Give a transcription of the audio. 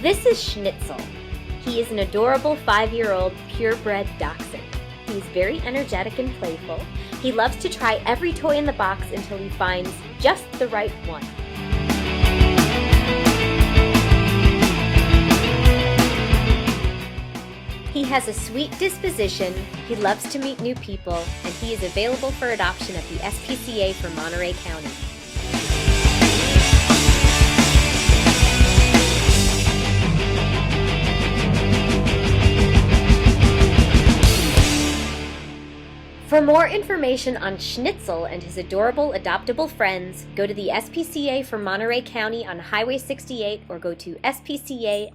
This is Schnitzel. He is an adorable 5-year-old purebred Dachshund. He's very energetic and playful. He loves to try every toy in the box until he finds just the right one. He has a sweet disposition, he loves to meet new people, and he is available for adoption at the SPCA for Monterey County. For more information on Schnitzel and his adorable adoptable friends, go to the SPCA for Monterey County on Highway 68 or go to spcamc.org.